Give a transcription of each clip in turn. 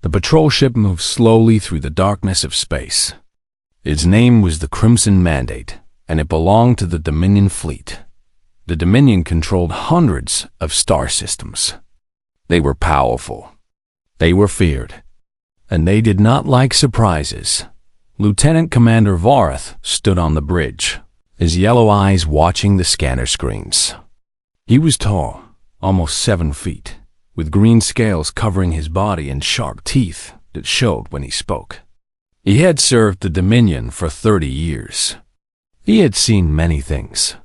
The patrol ship moved slowly through the darkness of space. Its name was the Crimson Mandate, and it belonged to the Dominion fleet. The Dominion controlled hundreds of star systems. They were powerful. They were feared. And they did not like surprises. Lieutenant Commander Vorath stood on the bridge, his yellow eyes watching the scanner screens. He was tall, almost 7 feet, with green scales covering his body and sharp teeth that showed when he spoke. He had served the Dominion for 30 years. He had seen many things.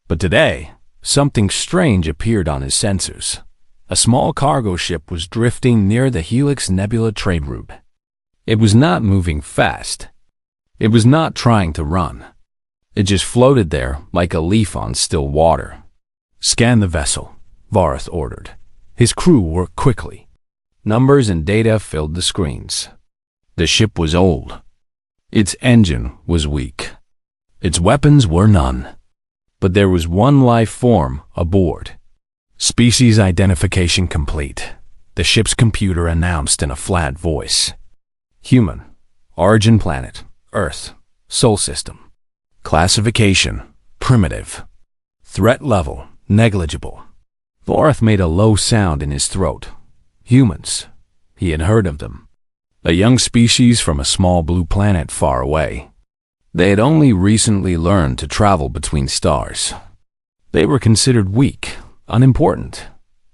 But today, something strange appeared on his sensors. A small cargo ship was drifting near the Helix Nebula trade route. It was not moving fast. It was not trying to run. It just floated there like a leaf on still water. "Scan the vessel," Vorath ordered. His crew worked quickly. Numbers and data filled the screens. The ship was old. Its engine was weak. Its weapons were none. But there was one life form aboard. "Species identification complete," the ship's computer announced in a flat voice. "Human. Origin planet, Earth. Sol system. Classification, primitive. Threat level, negligible." Vorath made a low sound in his throat. Humans. He had heard of them. A young species from a small blue planet far away. They had only recently learned to travel between stars. They were considered weak, unimportant,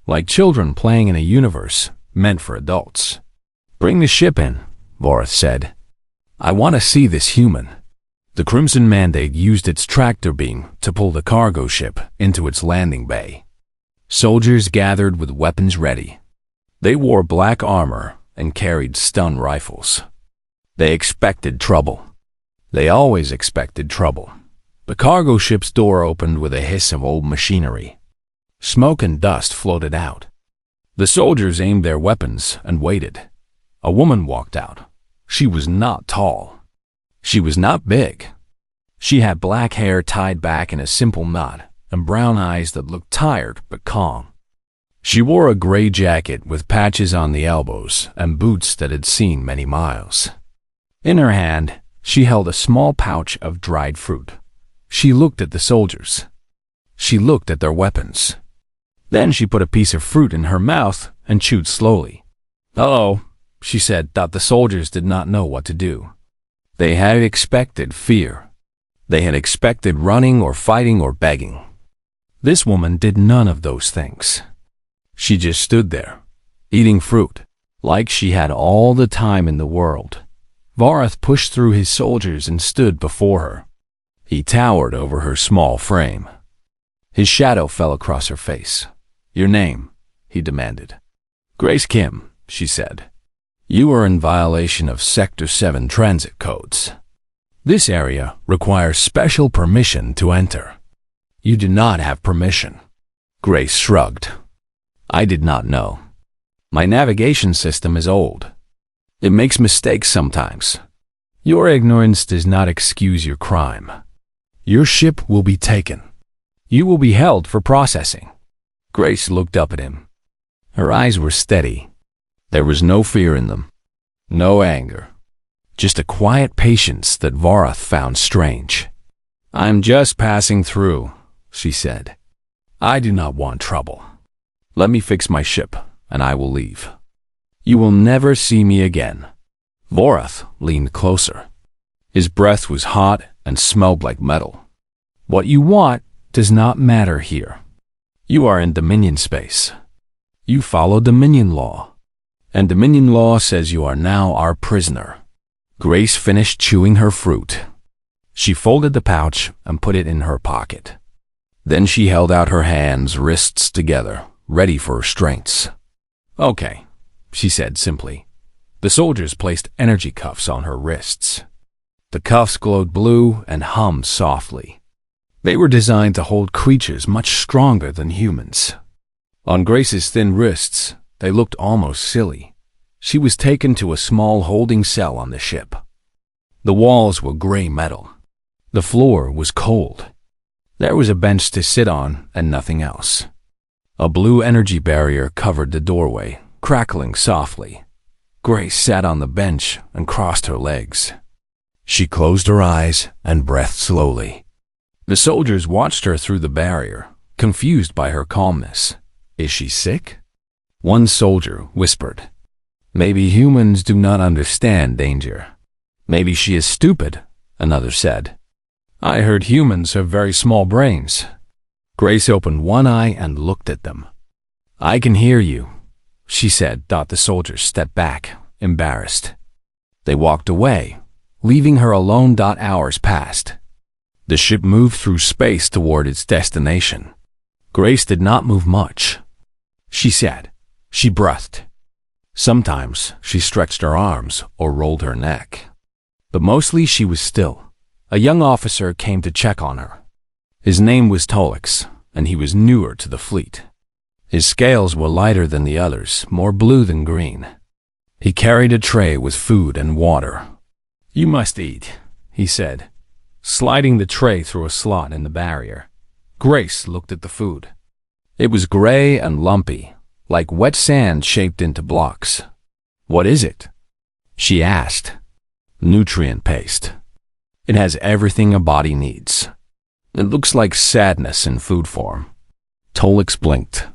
like children playing in a universe meant for adults. "Bring the ship in," Vorath said. "I want to see this human." The Crimson Mandate used its tractor beam to pull the cargo ship into its landing bay. Soldiers gathered with weapons ready. They wore black armor and carried stun rifles. They expected trouble. They always expected trouble. The cargo ship's door opened with a hiss of old machinery. Smoke and dust floated out. The soldiers aimed their weapons and waited. A woman walked out. She was not tall. She was not big. She had black hair tied back in a simple knot and brown eyes that looked tired but calm. She wore a gray jacket with patches on the elbows and boots that had seen many miles. In her hand, she held a small pouch of dried fruit. She looked at the soldiers. She looked at their weapons. Then she put a piece of fruit in her mouth and chewed slowly. "Hello," she said, that the soldiers did not know what to do. They had expected fear. They had expected running or fighting or begging. This woman did none of those things. She just stood there, eating fruit, like she had all the time in the world. Vorath pushed through his soldiers and stood before her. He towered over her small frame. His shadow fell across her face. "Your name?" he demanded. "Grace Kim," she said. "You are in violation of Sector 7 transit codes. This area requires special permission to enter." "You do not have permission." Grace shrugged. "I did not know. My navigation system is old. It makes mistakes sometimes. Your ignorance does not excuse your crime. Your ship will be taken. You will be held for processing." Grace looked up at him. Her eyes were steady. There was no fear in them, no anger, just a quiet patience that Vorath found strange. "I'm just passing through," she said. "I do not want trouble. Let me fix my ship, and I will leave. You will never see me again." Vorath leaned closer. His breath was hot and smelled like metal. "What you want does not matter here. You are in Dominion space. You follow Dominion law. And Dominion law says you are now our prisoner." Grace finished chewing her fruit. She folded the pouch and put it in her pocket. Then she held out her hands, wrists together, ready for restraints. "Okay," she said simply. The soldiers placed energy cuffs on her wrists. The cuffs glowed blue and hummed softly. They were designed to hold creatures much stronger than humans. On Grace's thin wrists, they looked almost silly. She was taken to a small holding cell on the ship. The walls were gray metal. The floor was cold. There was a bench to sit on and nothing else. A blue energy barrier covered the doorway, crackling softly. Grace sat on the bench and crossed her legs. She closed her eyes and breathed slowly. The soldiers watched her through the barrier, confused by her calmness. Is she sick? One soldier whispered. Maybe humans do not understand danger. Maybe she is stupid, another said. I heard humans have very small brains. Grace opened one eye and looked at them. I can hear you, she said. The soldiers stepped back, embarrassed. They walked away, leaving her alone. Hours passed. The ship moved through space toward its destination. Grace did not move much. She sat. She breathed. Sometimes she stretched her arms or rolled her neck. But mostly she was still. A young officer came to check on her. His name was Tolix, and he was newer to the fleet. His scales were lighter than the others, more blue than green. He carried a tray with food and water. You must eat, he said, sliding the tray through a slot in the barrier. Grace looked at the food. It was gray and lumpy, like wet sand shaped into blocks. What is it? She asked. Nutrient paste. It has everything a body needs. It looks like sadness in food form. Tolix blinked.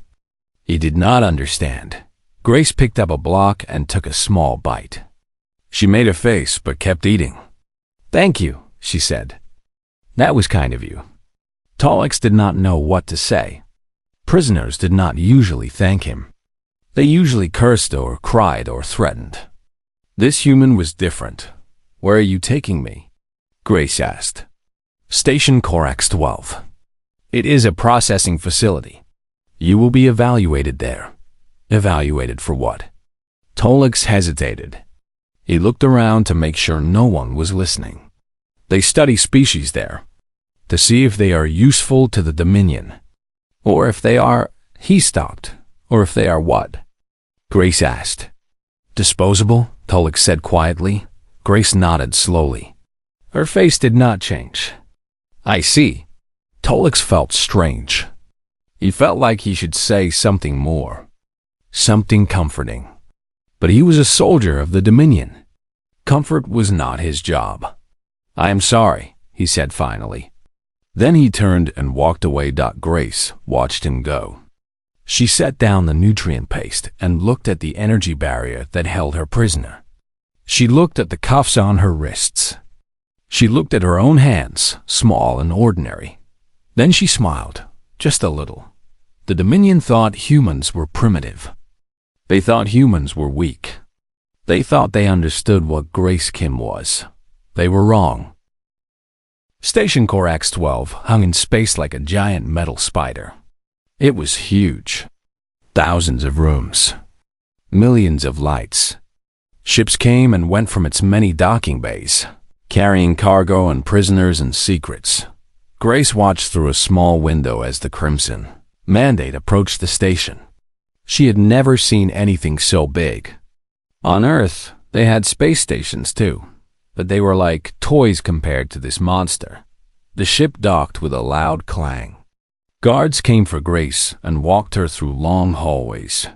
He did not understand. Grace picked up a block and took a small bite. She made a face but kept eating. Thank you, she said. That was kind of you. Tolix did not know what to say. Prisoners did not usually thank him. They usually cursed or cried or threatened. This human was different. Where are you taking me? Grace asked. Station Corax 12. It is a processing facility. You will be evaluated there. Evaluated for what? Tolix hesitated. He looked around to make sure no one was listening. They study species there, to see if they are useful to the Dominion. Or if they are, he stopped, or if they are what? Grace asked. Disposable, Tolix said quietly. Grace nodded slowly. Her face did not change. I see. Tolix felt strange. He felt like he should say something more. Something comforting. But he was a soldier of the Dominion. Comfort was not his job. I am sorry, he said finally. Then he turned and walked away. Grace watched him go. She set down the nutrient paste and looked at the energy barrier that held her prisoner. She looked at the cuffs on her wrists. She looked at her own hands, small and ordinary. Then she smiled, just a little. The Dominion thought humans were primitive. They thought humans were weak. They thought they understood what Grace Kim was. They were wrong. Station Corax 12 hung in space like a giant metal spider. It was huge. Thousands of rooms. Millions of lights. Ships came and went from its many docking bays, carrying cargo and prisoners and secrets. Grace watched through a small window as the Crimson Mandate approached the station. She had never seen anything so big. On Earth, they had space stations too, but they were like toys compared to this monster. The ship docked with a loud clang. Guards came for Grace and walked her through long hallways.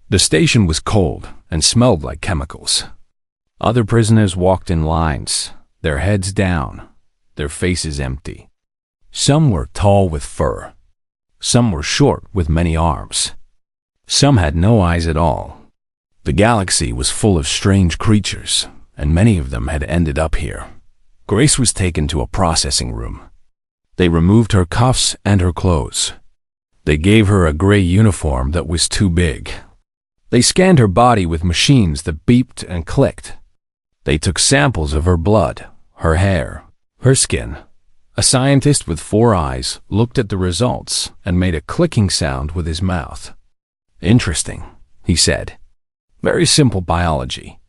The station was cold and smelled like chemicals. Other prisoners walked in lines, their heads down, their faces empty. Some were tall with fur. Some were short with many arms. Some had no eyes at all. The galaxy was full of strange creatures, and many of them had ended up here. Grace was taken to a processing room. They removed her cuffs and her clothes. They gave her a gray uniform that was too big. They scanned her body with machines that beeped and clicked. They took samples of her blood, her hair, her skin. A scientist with 4 eyes looked at the results and made a clicking sound with his mouth. Interesting, he said. Very simple biology.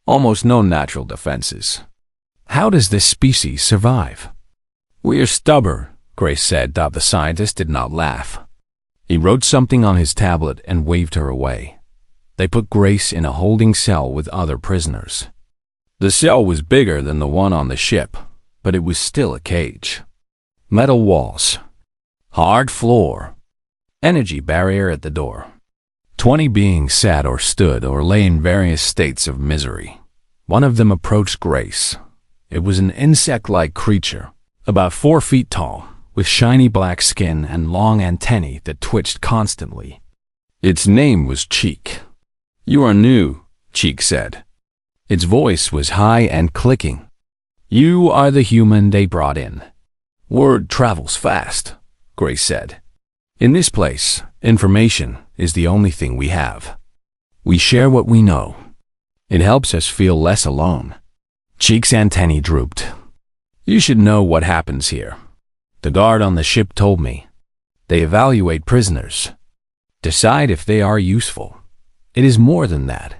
Almost no natural defenses. How does this species survive? We are stubborn, Grace said. The scientist did not laugh. He wrote something on his tablet and waved her away. They put Grace in a holding cell with other prisoners. The cell was bigger than the one on the ship, but it was still a cage. Metal walls. Hard floor. Energy barrier at the door. 20 beings sat or stood or lay in various states of misery. One of them approached Grace. It was an insect-like creature, about 4 feet tall, with shiny black skin and long antennae that twitched constantly. Its name was Cheek. "You are new," Cheek said. Its voice was high and clicking. "You are the human they brought in." "Word travels fast," Grace said. "In this place, information is the only thing we have. We share what we know. It helps us feel less alone." Cheek's antennae drooped. "You should know what happens here. The guard on the ship told me. They evaluate prisoners, decide if they are useful. It is more than that."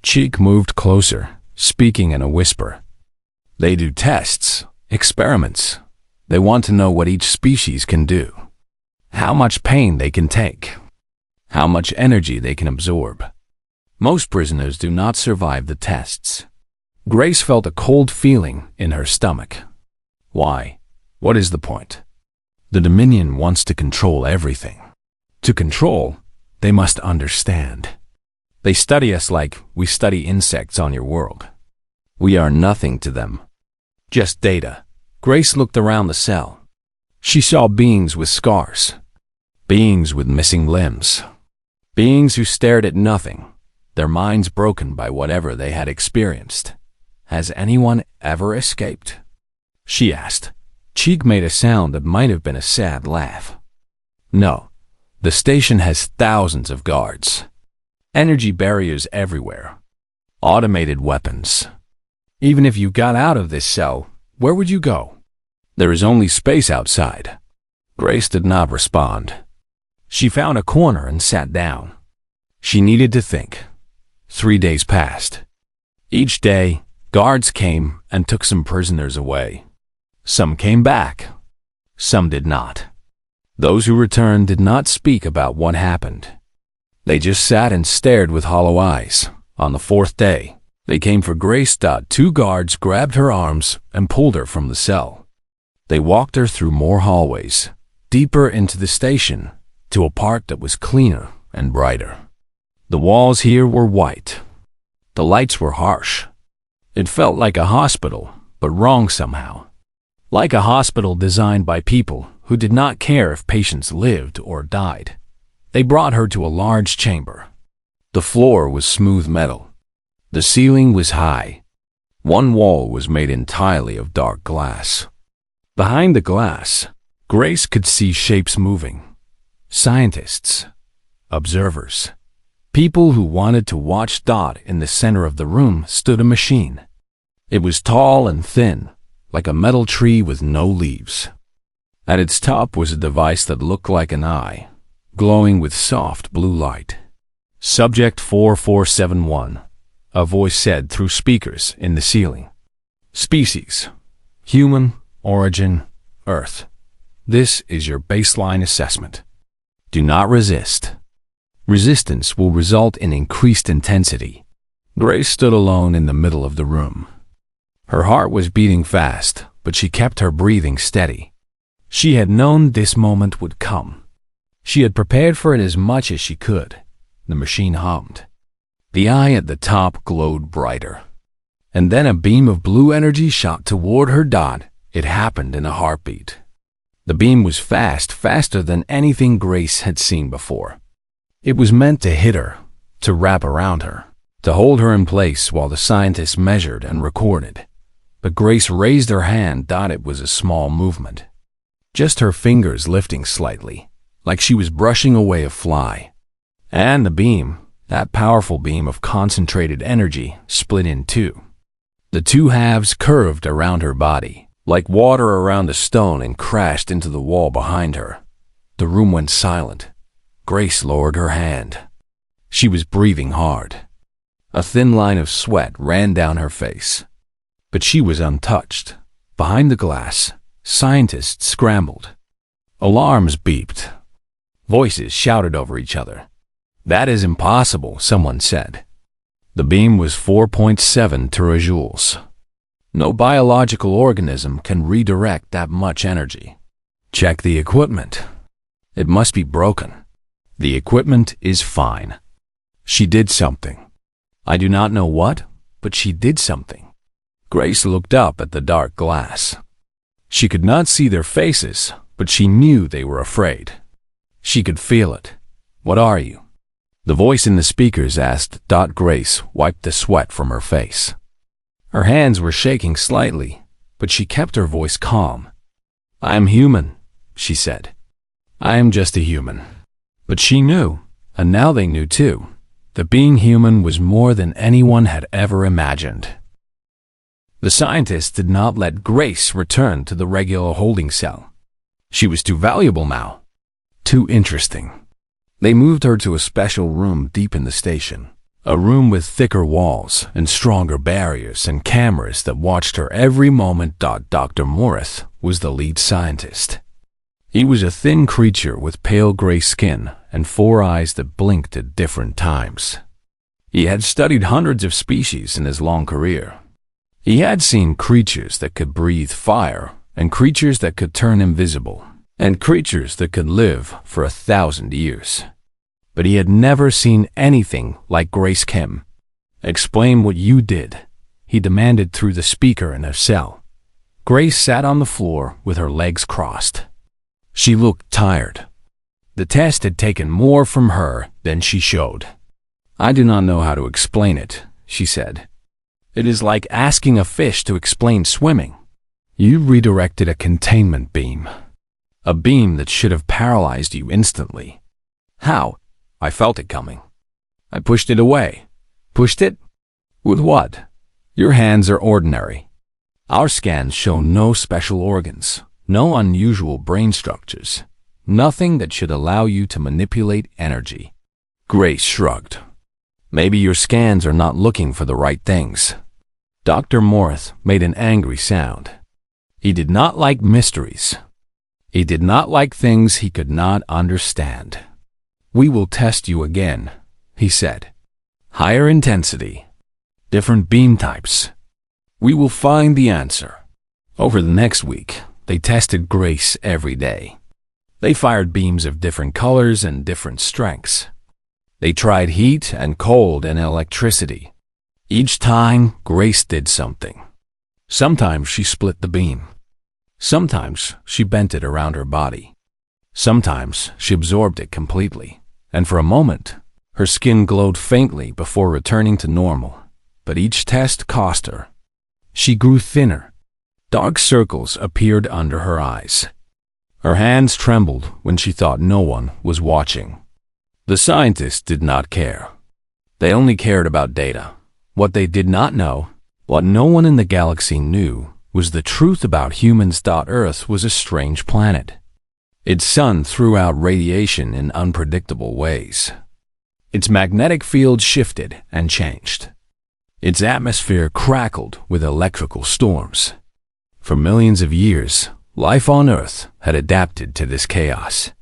Cheek moved closer, speaking in a whisper. "They do tests, experiments. They want to know what each species can do, how much pain they can take, how much energy they can absorb. Most prisoners do not survive the tests." Grace felt a cold feeling in her stomach. "Why? What is the point?" "The Dominion wants to control everything. To control, they must understand. They study us like we study insects on your world. We are nothing to them. Just data." Grace looked around the cell. She saw beings with scars, beings with missing limbs, beings who stared at nothing, their minds broken by whatever they had experienced. "Has anyone ever escaped?" she asked. Cheek made a sound that might have been a sad laugh. "No. The station has thousands of guards. Energy barriers everywhere. Automated weapons. Even if you got out of this cell, where would you go? There is only space outside." Grace did not respond. She found a corner and sat down. She needed to think. 3 days passed. Each day, guards came and took some prisoners away. Some came back. Some did not. Those who returned did not speak about what happened. They just sat and stared with hollow eyes. On the 4th day, they came for Grace. 2 guards grabbed her arms and pulled her from the cell. They walked her through more hallways, deeper into the station, to a part that was cleaner and brighter. The walls here were white. The lights were harsh. It felt like a hospital, but wrong somehow. Like a hospital designed by people who did not care if patients lived or died. They brought her to a large chamber. The floor was smooth metal. The ceiling was high. One wall was made entirely of dark glass. Behind the glass, Grace could see shapes moving. Scientists, observers, people who wanted to watch. In the center of the room stood a machine. It was tall and thin, like a metal tree with no leaves. At its top was a device that looked like an eye, glowing with soft blue light. "Subject 4471, a voice said through speakers in the ceiling. "Species, human, origin, Earth. This is your baseline assessment. Do not resist. Resistance will result in increased intensity." Grace stood alone in the middle of the room. Her heart was beating fast, but she kept her breathing steady. She had known this moment would come. She had prepared for it as much as she could. The machine hummed. The eye at the top glowed brighter. And then a beam of blue energy shot toward her. It happened in a heartbeat. The beam was faster than anything Grace had seen before. It was meant to hit her, to wrap around her, to hold her in place while the scientists measured and recorded. But Grace raised her hand. It was a small movement. Just her fingers lifting slightly, like she was brushing away a fly. And the beam, that powerful beam of concentrated energy, split in 2. The 2 halves curved around her body, like water around a stone, and crashed into the wall behind her. The room went silent. Grace lowered her hand. She was breathing hard. A thin line of sweat ran down her face. But she was untouched. Behind the glass, scientists scrambled. Alarms beeped. Voices shouted over each other. "That is impossible," someone said. The beam was 4.7 terajoules. No biological organism can redirect that much energy. "Check the equipment. It must be broken." "The equipment is fine," She did something. I do not know what, but she did something. Grace looked up at the dark glass. She could not see their faces, but she knew they were afraid. She could feel it. What are you? The voice in the speakers asked. Grace wiped the sweat from her face. Her hands were shaking slightly, but she kept her voice calm. I am human, she said. I am just a human. But she knew, and now they knew too, that being human was more than anyone had ever imagined. The scientists did not let Grace return to the regular holding cell. She was too valuable now. Too interesting. They moved her to a special room deep in the station. A room with thicker walls and stronger barriers and cameras that watched her every moment. Dr. Morris was the lead scientist. He was a thin creature with pale gray skin and 4 eyes that blinked at different times. He had studied hundreds of species in his long career. He had seen creatures that could breathe fire, and creatures that could turn invisible, and creatures that could live for 1,000 years. But he had never seen anything like Grace Kim. Explain what you did, he demanded through the speaker in her cell. Grace sat on the floor with her legs crossed. She looked tired. The test had taken more from her than she showed. I do not know how to explain it, she said. It is like asking a fish to explain swimming. You redirected a containment beam. A beam that should have paralyzed you instantly. How? I felt it coming. I pushed it away. Pushed it? With what? Your hands are ordinary. Our scans show no special organs, no unusual brain structures, nothing that should allow you to manipulate energy. Grace shrugged. Maybe your scans are not looking for the right things. Dr. Morris made an angry sound. He did not like mysteries. He did not like things he could not understand. We will test you again, he said. Higher intensity. Different beam types. We will find the answer. Over the next week, they tested Grace every day. They fired beams of different colors and different strengths. They tried heat and cold and electricity. Each time, Grace did something. Sometimes she split the beam. Sometimes she bent it around her body. Sometimes she absorbed it completely, and for a moment, her skin glowed faintly before returning to normal. But each test cost her. She grew thinner. Dark circles appeared under her eyes. Her hands trembled when she thought no one was watching. The scientists did not care. They only cared about data. What they did not know, what no one in the galaxy knew, was the truth about humans. Earth was a strange planet. Its sun threw out radiation in unpredictable ways. Its magnetic field shifted and changed. Its atmosphere crackled with electrical storms. For millions of years, life on Earth had adapted to this chaos.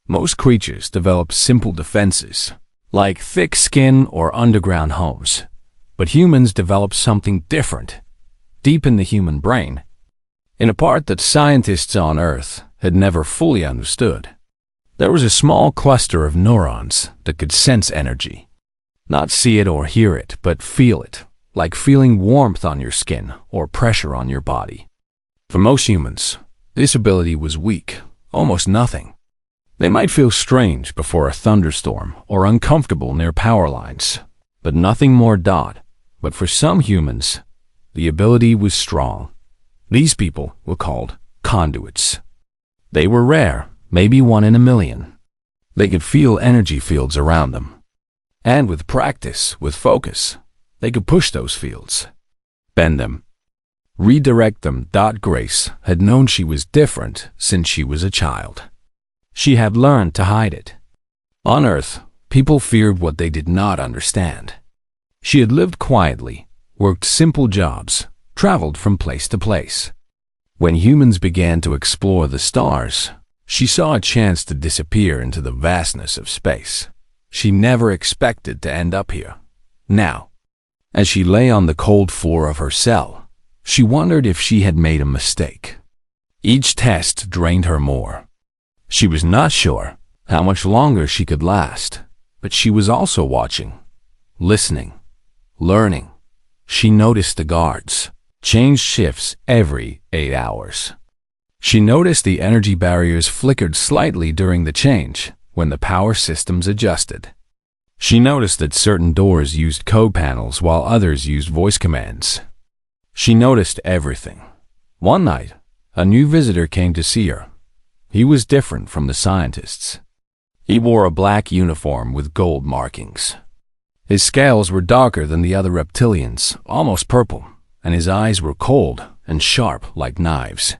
Most creatures developed simple defenses, like thick skin or underground homes. But humans developed something different, deep in the human brain, in a part that scientists on Earth had never fully understood. There was a small cluster of neurons that could sense energy. Not see it or hear it, but feel it, like feeling warmth on your skin or pressure on your body. For most humans, this ability was weak, almost nothing. They might feel strange before a thunderstorm or uncomfortable near power lines, but nothing more. But for some humans, the ability was strong. These people were called conduits. They were rare, maybe 1 in a million. They could feel energy fields around them. And with practice, with focus, they could push those fields, bend them, redirect them. Grace had known she was different since she was a child. She had learned to hide it. On Earth, people feared what they did not understand. She had lived quietly, worked simple jobs, traveled from place to place. When humans began to explore the stars, she saw a chance to disappear into the vastness of space. She never expected to end up here. Now, as she lay on the cold floor of her cell, she wondered if she had made a mistake. Each test drained her more. She was not sure how much longer she could last, but she was also watching, listening, learning. She noticed the guards changed shifts every 8 hours. She noticed the energy barriers flickered slightly during the change when the power systems adjusted. She noticed that certain doors used code panels while others used voice commands. She noticed everything. One night, a new visitor came to see her. He was different from the scientists. He wore a black uniform with gold markings. His scales were darker than the other reptilians, almost purple, and his eyes were cold and sharp like knives.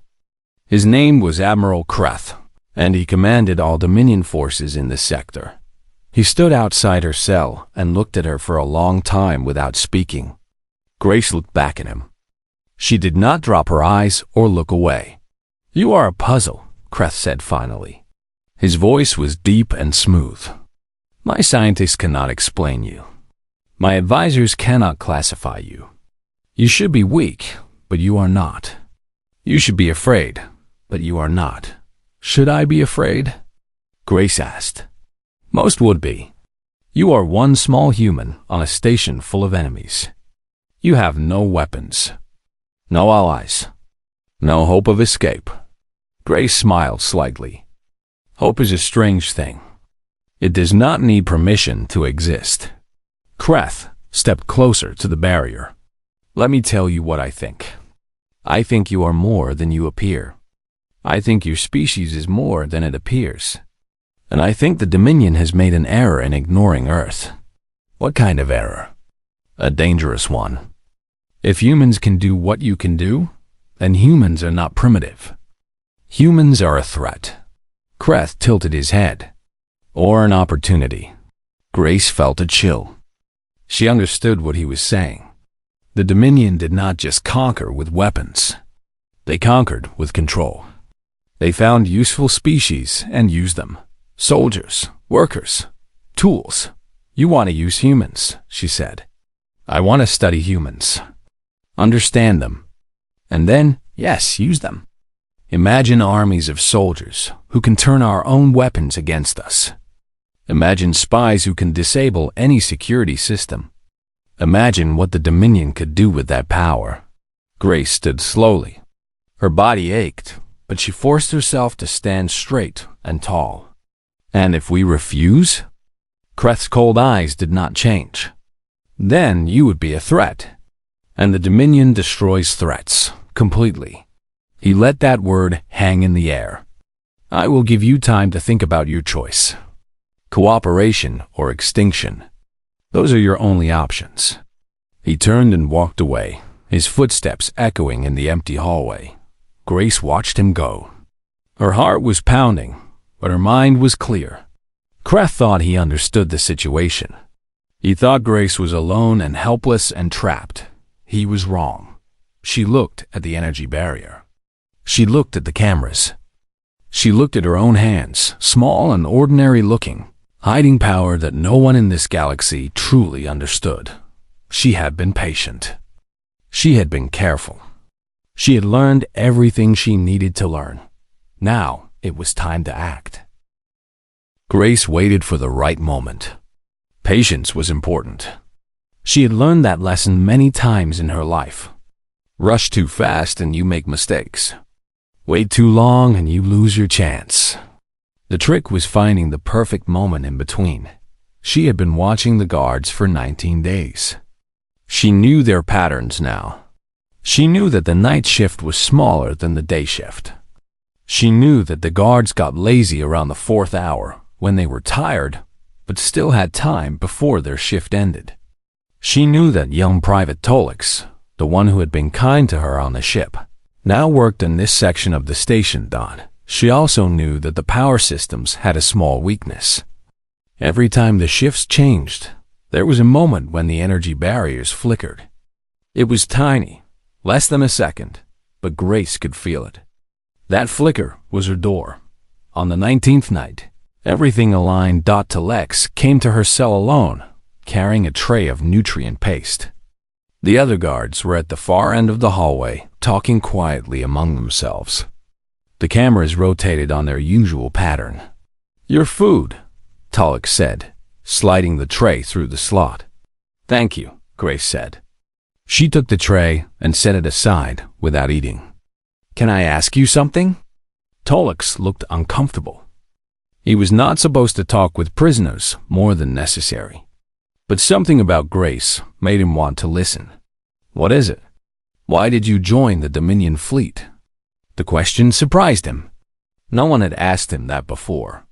His name was Admiral Kreth, and he commanded all Dominion forces in this sector. He stood outside her cell and looked at her for a long time without speaking. Grace looked back at him. She did not drop her eyes or look away. "You are a puzzle," Kreth said finally. His voice was deep and smooth. "My scientists cannot explain you. My advisors cannot classify you. You should be weak, but you are not. You should be afraid, but you are not. Should I be afraid?" Grace asked. "Most would be. You are one small human on a station full of enemies. You have no weapons, no allies, no hope of escape." Grace smiled slightly. "Hope is a strange thing. It does not need permission to exist." Kreth stepped closer to the barrier. "Let me tell you what I think. I think you are more than you appear. I think your species is more than it appears. And I think the Dominion has made an error in ignoring Earth." "What kind of error?" "A dangerous one. If humans can do what you can do, then humans are not primitive. Humans are a threat." Kreth tilted his head. "Or an opportunity." Grace felt a chill. She understood what he was saying. The Dominion did not just conquer with weapons. They conquered with control. They found useful species and used them. Soldiers, workers, tools. "You want to use humans," she said. "I want to study humans. Understand them. And then, yes, use them. Imagine armies of soldiers who can turn our own weapons against us. Imagine spies who can disable any security system. Imagine what the Dominion could do with that power." Grace stood slowly. Her body ached, but she forced herself to stand straight and tall. "And if we refuse?" Kreth's cold eyes did not change. "Then you would be a threat. And the Dominion destroys threats completely." He let that word hang in the air. "I will give you time to think about your choice. Cooperation or extinction. Those are your only options." He turned and walked away, his footsteps echoing in the empty hallway. Grace watched him go. Her heart was pounding, but her mind was clear. Kreth thought he understood the situation. He thought Grace was alone and helpless and trapped. He was wrong. She looked at the energy barrier. She looked at the cameras. She looked at her own hands, small and ordinary looking, hiding power that no one in this galaxy truly understood. She had been patient. She had been careful. She had learned everything she needed to learn. Now it was time to act. Grace waited for the right moment. Patience was important. She had learned that lesson many times in her life. Rush too fast and you make mistakes. Wait too long and you lose your chance. The trick was finding the perfect moment in between. She had been watching the guards for 19 days. She knew their patterns now. She knew that the night shift was smaller than the day shift. She knew that the guards got lazy around the 4th hour when they were tired, but still had time before their shift ended. She knew that young Private Tolix, the one who had been kind to her on the ship, now worked in this section of the station. She also knew that the power systems had a small weakness. Every time the shifts changed, there was a moment when the energy barriers flickered. It was tiny, less than a second, but Grace could feel it. That flicker was her door. On the 19th night, everything aligned. Telex came to her cell alone, carrying a tray of nutrient paste. The other guards were at the far end of the hallway, talking quietly among themselves. The cameras rotated on their usual pattern. "Your food," Telex said, sliding the tray through the slot. Thank you, Grace said. She took the tray and set it aside without eating. Can I ask you something? Tolix looked uncomfortable. He was not supposed to talk with prisoners more than necessary. But something about Grace made him want to listen. What is it? Why did you join the Dominion fleet? The question surprised him. No one had asked him that before.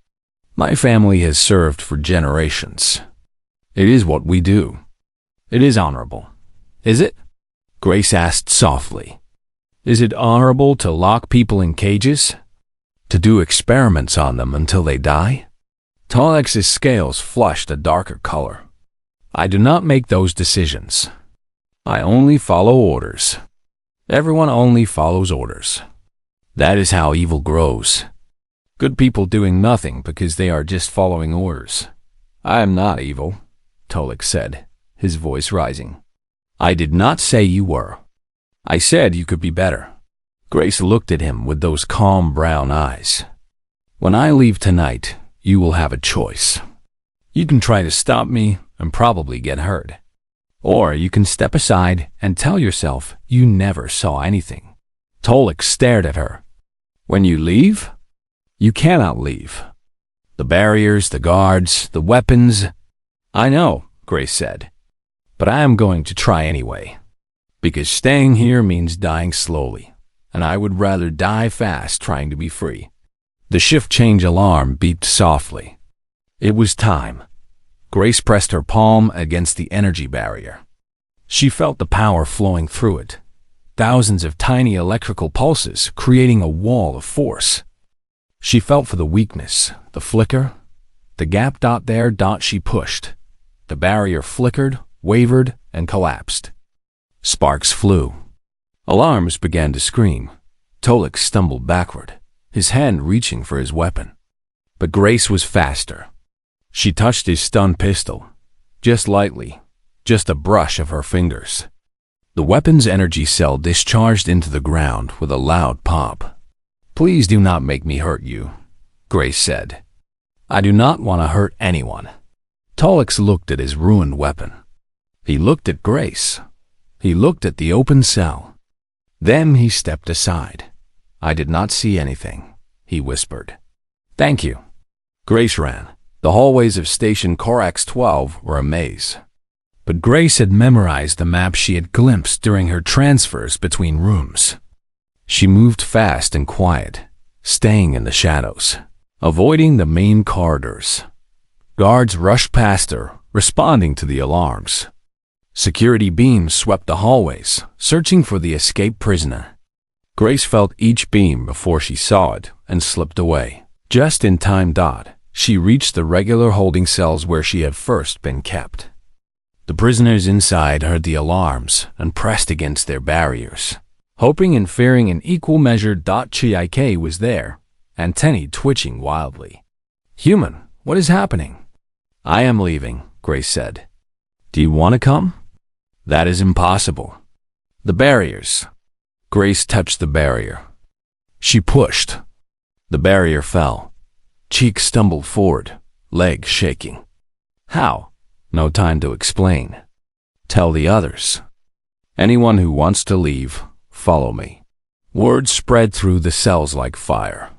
My family has served for generations. It is what we do. It is honorable. Is it? Grace asked softly. Is it honorable to lock people in cages? To do experiments on them until they die? Tolix's scales flushed a darker color. I do not make those decisions. I only follow orders. Everyone only follows orders. That is how evil grows. Good people doing nothing because they are just following orders. I am not evil, Tolix said, his voice rising. I did not say you were. I said you could be better. Grace looked at him with those calm brown eyes. When I leave tonight, you will have a choice. You can try to stop me and probably get hurt. Or you can step aside and tell yourself you never saw anything. Tolix stared at her. When you leave, you cannot leave. The barriers, the guards, the weapons. I know, Grace said. But I am going to try anyway. Because staying here means dying slowly. And I would rather die fast trying to be free. The shift change alarm beeped softly. It was time. Grace pressed her palm against the energy barrier. She felt the power flowing through it. Thousands of tiny electrical pulses creating a wall of force. She felt for the weakness, the flicker, the gap there she pushed. The barrier flickered, wavered, and collapsed. Sparks flew. Alarms began to scream. Tolix stumbled backward, his hand reaching for his weapon. But Grace was faster. She touched his stun pistol, just lightly, just a brush of her fingers. The weapon's energy cell discharged into the ground with a loud pop. Please do not make me hurt you, Grace said. I do not want to hurt anyone. Tolix looked at his ruined weapon. He looked at Grace. He looked at the open cell. Then he stepped aside. I did not see anything, he whispered. Thank you. Grace ran. The hallways of Station Corax 12 were a maze. But Grace had memorized the map she had glimpsed during her transfers between rooms. She moved fast and quiet, staying in the shadows, avoiding the main corridors. Guards rushed past her, responding to the alarms. Security beams swept the hallways, searching for the escaped prisoner. Grace felt each beam before she saw it and slipped away. Just in time, she reached the regular holding cells where she had first been kept. The prisoners inside heard the alarms and pressed against their barriers. Hoping and fearing in equal measure, Chik was there, antennae twitching wildly. Human, what is happening? I am leaving, Grace said. Do you want to come? That is impossible. The barriers. Grace touched the barrier. She pushed. The barrier fell. Cheek stumbled forward, leg shaking. How? No time to explain. Tell the others. Anyone who wants to leave, follow me. Word spread through the cells like fire.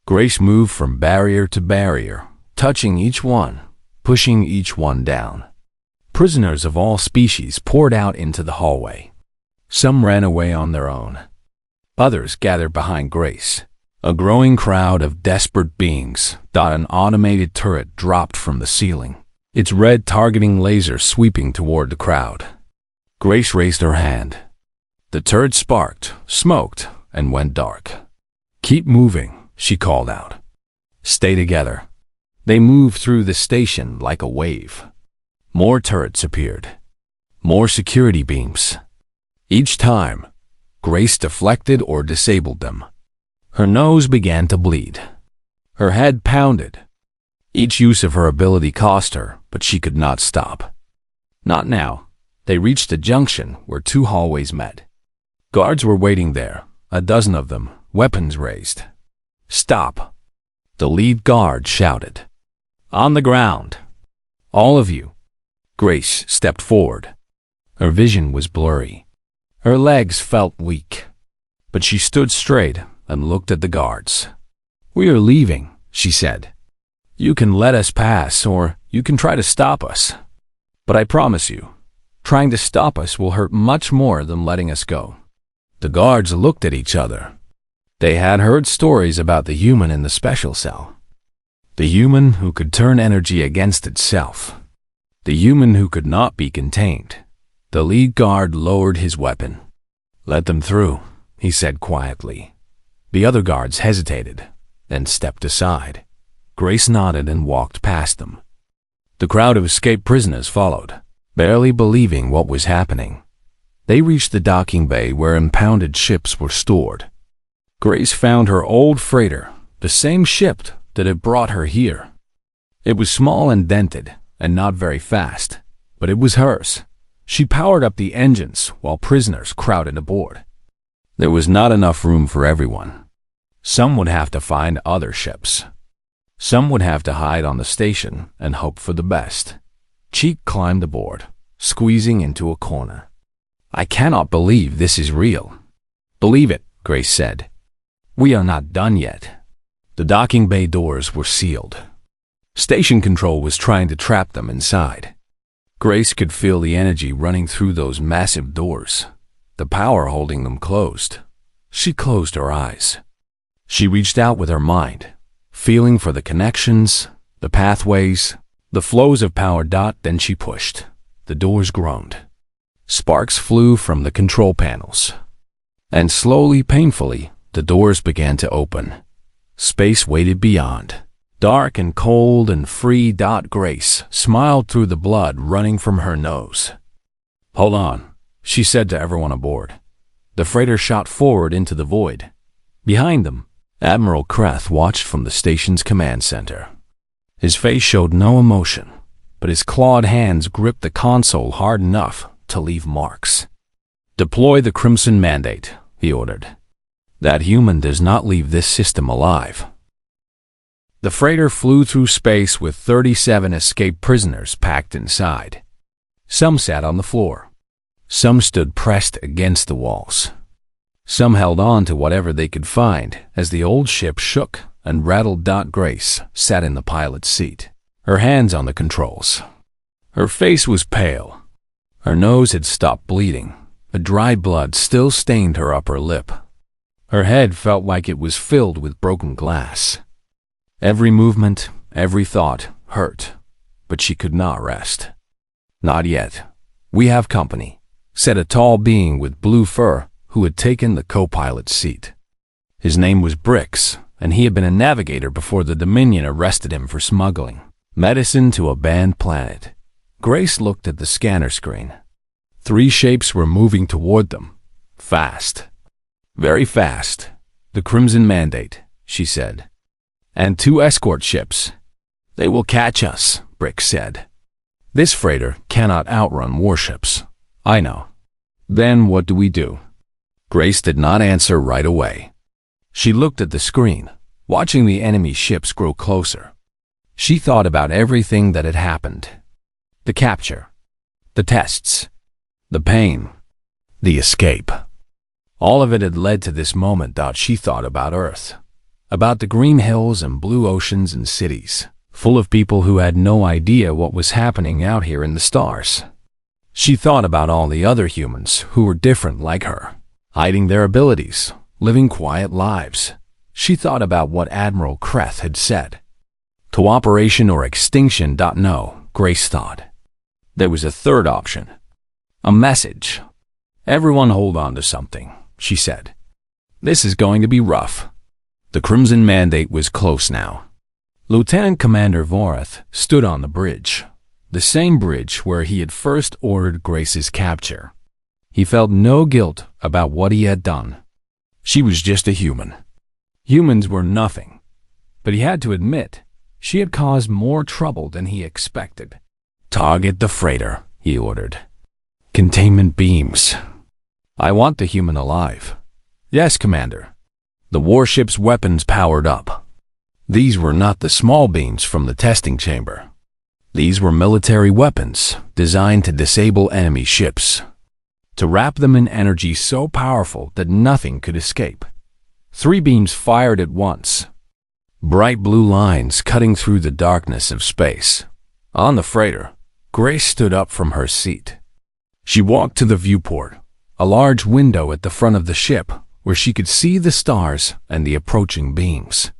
Grace moved from barrier to barrier, touching each one, pushing each one down. Prisoners of all species poured out into the hallway. Some ran away on their own. Others gathered behind Grace. A growing crowd of desperate beings. An automated turret dropped from the ceiling, its red targeting laser sweeping toward the crowd. Grace raised her hand. The turret sparked, smoked, and went dark. Keep moving, she called out. Stay together. They moved through the station like a wave. More turrets appeared. More security beams. Each time, Grace deflected or disabled them. Her nose began to bleed. Her head pounded. Each use of her ability cost her, but she could not stop. Not now. They reached a junction where two hallways met. Guards were waiting there, a dozen of them, weapons raised. Stop. The lead guard shouted. On the ground. All of you. Grace stepped forward. Her vision was blurry. Her legs felt weak. But she stood straight and looked at the guards. "We are leaving," she said. "You can let us pass, or you can try to stop us. But I promise you, trying to stop us will hurt much more than letting us go." The guards looked at each other. They had heard stories about the human in the special cell. The human who could turn energy against itself. The human who could not be contained. The lead guard lowered his weapon. "Let them through," he said quietly. The other guards hesitated, then stepped aside. Grace nodded and walked past them. The crowd of escaped prisoners followed, barely believing what was happening. They reached the docking bay where impounded ships were stored. Grace found her old freighter, the same ship that had brought her here. It was small and dented, and not very fast, but it was hers. She powered up the engines while prisoners crowded aboard. There was not enough room for everyone. Some would have to find other ships. Some would have to hide on the station and hope for the best. Cheek climbed aboard, squeezing into a corner. "I cannot believe this is real." "Believe it," Grace said. "We are not done yet." The docking bay doors were sealed. Station control was trying to trap them inside. Grace could feel the energy running through those massive doors, the power holding them closed. She closed her eyes. She reached out with her mind, feeling for the connections, the pathways, the flows of power. Then she pushed. The doors groaned. Sparks flew from the control panels. And slowly, painfully, the doors began to open. Space waited beyond. Dark and cold and free. Grace smiled through the blood running from her nose. "Hold on," she said to everyone aboard. The freighter shot forward into the void. Behind them, Admiral Kreth watched from the station's command center. His face showed no emotion, but his clawed hands gripped the console hard enough to leave marks. "Deploy the Crimson Mandate," he ordered. "That human does not leave this system alive." The freighter flew through space with 37 escaped prisoners packed inside. Some sat on the floor. Some stood pressed against the walls. Some held on to whatever they could find as the old ship shook and rattled. Grace sat in the pilot's seat, her hands on the controls. Her face was pale. Her nose had stopped bleeding, but dry blood still stained her upper lip. Her head felt like it was filled with broken glass. Every movement, every thought hurt, but she could not rest. "Not yet. We have company," said a tall being with blue fur who had taken the co-pilot's seat. His name was Brix, and he had been a navigator before the Dominion arrested him for smuggling medicine to a banned planet. Grace looked at the scanner screen. 3 shapes were moving toward them. Fast. Very fast. "The Crimson Mandate," she said. "And 2 escort ships." "They will catch us," Brix said. "This freighter cannot outrun warships." "I know." "Then what do we do?" Grace did not answer right away. She looked at the screen, watching the enemy ships grow closer. She thought about everything that had happened. The capture, the tests, the pain, the escape. All of it had led to this moment. She thought about Earth, about the green hills and blue oceans and cities, full of people who had no idea what was happening out here in the stars. She thought about all the other humans who were different like her, hiding their abilities, living quiet lives. She thought about what Admiral Kreth had said. Cooperation or extinction. No, Grace thought. There was a third option. A message. "Everyone hold on to something," she said. "This is going to be rough." The Crimson Mandate was close now. Lieutenant Commander Vorath stood on the bridge, the same bridge where he had first ordered Grace's capture. He felt no guilt about what he had done. She was just a human. Humans were nothing. But he had to admit, she had caused more trouble than he expected. "Target the freighter," he ordered. "Containment beams." "I want the human alive." "Yes, Commander." The warship's weapons powered up. These were not the small beams from the testing chamber. These were military weapons designed to disable enemy ships, to wrap them in energy so powerful that nothing could escape. 3 beams fired at once, bright blue lines cutting through the darkness of space. On the freighter, Grace stood up from her seat. She walked to the viewport, a large window at the front of the ship where she could see the stars and the approaching beams.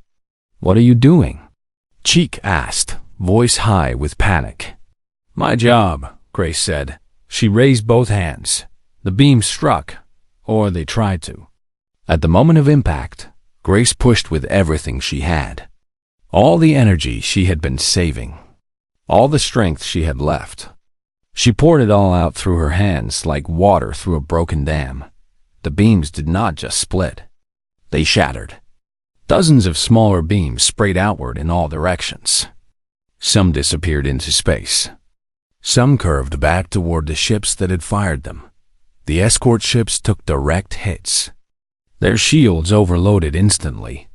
"What are you doing?" Cheek asked, voice high with panic. "My job," Grace said. She raised both hands. The beams struck, or they tried to. At the moment of impact, Grace pushed with everything she had. All the energy she had been saving. All the strength she had left. She poured it all out through her hands like water through a broken dam. The beams did not just split. They shattered. Dozens of smaller beams sprayed outward in all directions. Some disappeared into space. Some curved back toward the ships that had fired them. The escort ships took direct hits. Their shields overloaded instantly.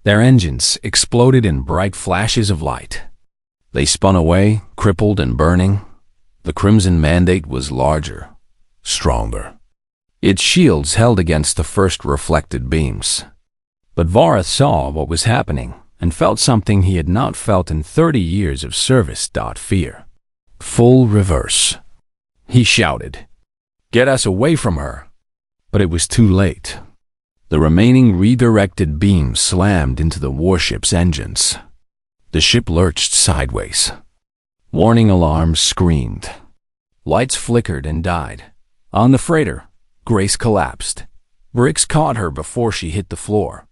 Their engines exploded in bright flashes of light. They spun away, crippled and burning. The Crimson Mandate was larger, stronger. Its shields held against the first reflected beams. But Vareth saw what was happening and felt something he had not felt in 30 years of service. Fear. Full reverse. He shouted, "Get us away from her!" But it was too late. The remaining redirected beams slammed into the warship's engines. The ship lurched sideways. Warning alarms screamed. Lights flickered and died. On the freighter, Grace collapsed. Bricks caught her before she hit the floor.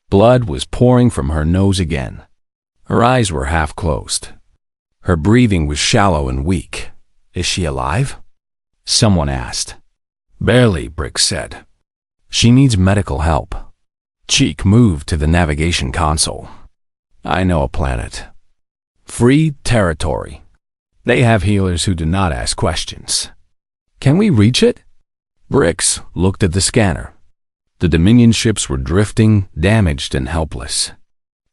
Blood was pouring from her nose again. Her eyes were half closed. Her breathing was shallow and weak. "Is she alive?" someone asked. "Barely," Bricks said. "She needs medical help." Cheek moved to the navigation console. "I know a planet. Free territory. They have healers who do not ask questions. Can we reach it?" Bricks looked at the scanner. The Dominion ships were drifting, damaged and helpless.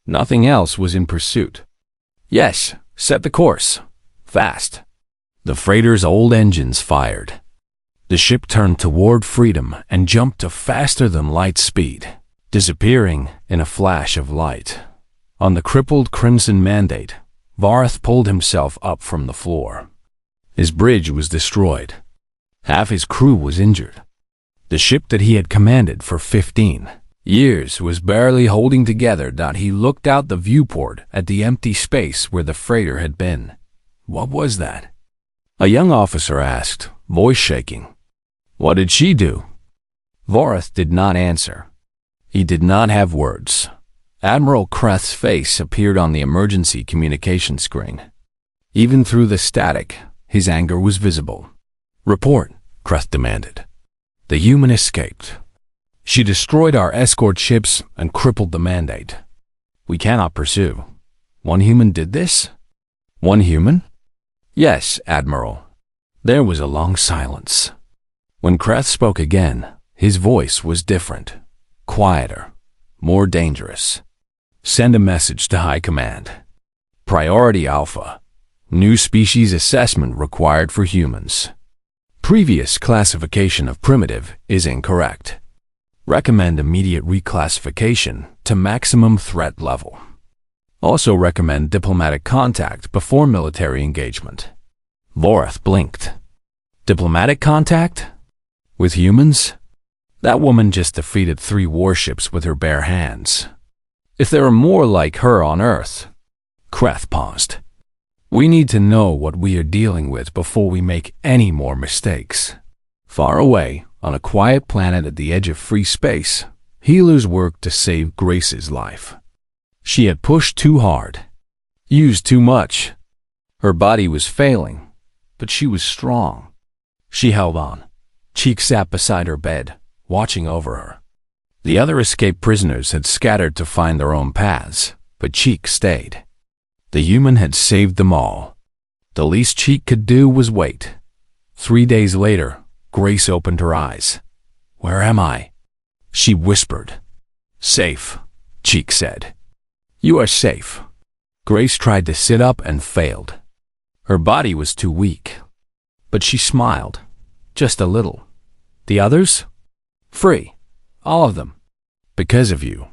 Nothing else was in pursuit. "Yes, set the course. Fast." The freighter's old engines fired. The ship turned toward freedom and jumped to faster-than-light speed, disappearing in a flash of light. On the crippled Crimson Mandate, Vareth pulled himself up from the floor. His bridge was destroyed. Half his crew was injured. The ship that he had commanded for 15 years was barely holding together. He looked out the viewport at the empty space where the freighter had been. What was that? A young officer asked, voice shaking. What did she do? Vareth did not answer. He did not have words. Admiral Kreth's face appeared on the emergency communication screen. Even through the static, his anger was visible. Report, Kreth demanded. The human escaped. She destroyed our escort ships and crippled the Mandate. We cannot pursue. One human did this? One human? Yes, Admiral. There was a long silence. When Kreth spoke again, his voice was different, quieter, more dangerous. Send a message to High Command. Priority Alpha. New species assessment required for humans. Previous classification of primitive is incorrect. Recommend immediate reclassification to maximum threat level. Also recommend diplomatic contact before military engagement. Vareth blinked. Diplomatic contact? With humans? That woman just defeated 3 warships with her bare hands. If there are more like her on Earth... Kreth paused. We need to know what we are dealing with before we make any more mistakes. Far away, on a quiet planet at the edge of free space, healers worked to save Grace's life. She had pushed too hard, used too much. Her body was failing, but she was strong. She held on. Cheek sat beside her bed, watching over her. The other escaped prisoners had scattered to find their own paths, but Cheek stayed. The human had saved them all. The least Cheek could do was wait. 3 days later, Grace opened her eyes. Where am I? She whispered. Safe, Cheek said. You are safe. Grace tried to sit up and failed. Her body was too weak, but she smiled, just a little. The others? Free. All of them. Because of you.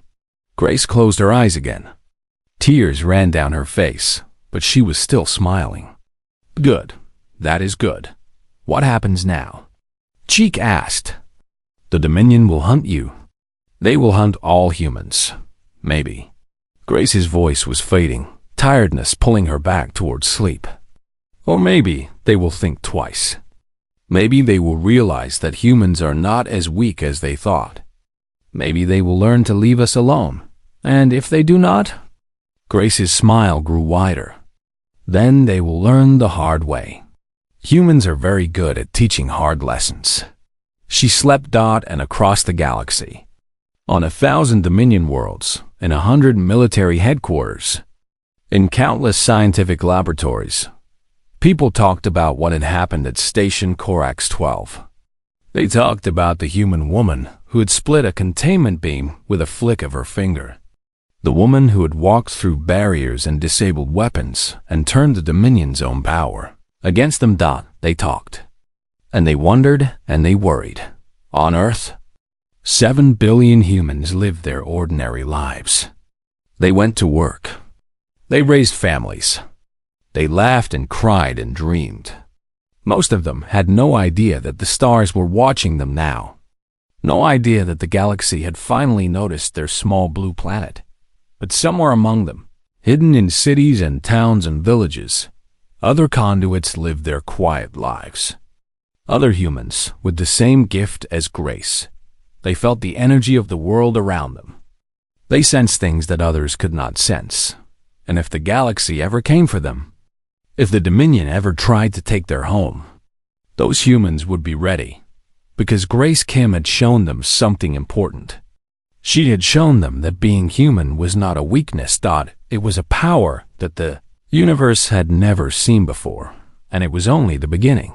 Grace closed her eyes again. Tears ran down her face, but she was still smiling. Good. That is good. What happens now? Cheek asked. The Dominion will hunt you. They will hunt all humans. Maybe. Grace's voice was fading, tiredness pulling her back towards sleep. Or maybe they will think twice. Maybe they will realize that humans are not as weak as they thought. Maybe they will learn to leave us alone. And if they do not, Grace's smile grew wider. Then they will learn the hard way. Humans are very good at teaching hard lessons. She slept and across the galaxy. On 1,000 Dominion worlds, in 100 military headquarters, in countless scientific laboratories, people talked about what had happened at Station Corax 12. They talked about the human woman who had split a containment beam with a flick of her finger. The woman who had walked through barriers and disabled weapons and turned the Dominion's own power against them. They talked. And they wondered and they worried. On Earth, 7 billion humans lived their ordinary lives. They went to work. They raised families. They laughed and cried and dreamed. Most of them had no idea that the stars were watching them now. No idea that the galaxy had finally noticed their small blue planet. But somewhere among them, hidden in cities and towns and villages, other conduits lived their quiet lives. Other humans with the same gift as Grace. They felt the energy of the world around them. They sensed things that others could not sense. And if the galaxy ever came for them, if the Dominion ever tried to take their home, those humans would be ready. Because Grace Kim had shown them something important. She had shown them that being human was not a weakness. It was a power that the universe had never seen before, and it was only the beginning.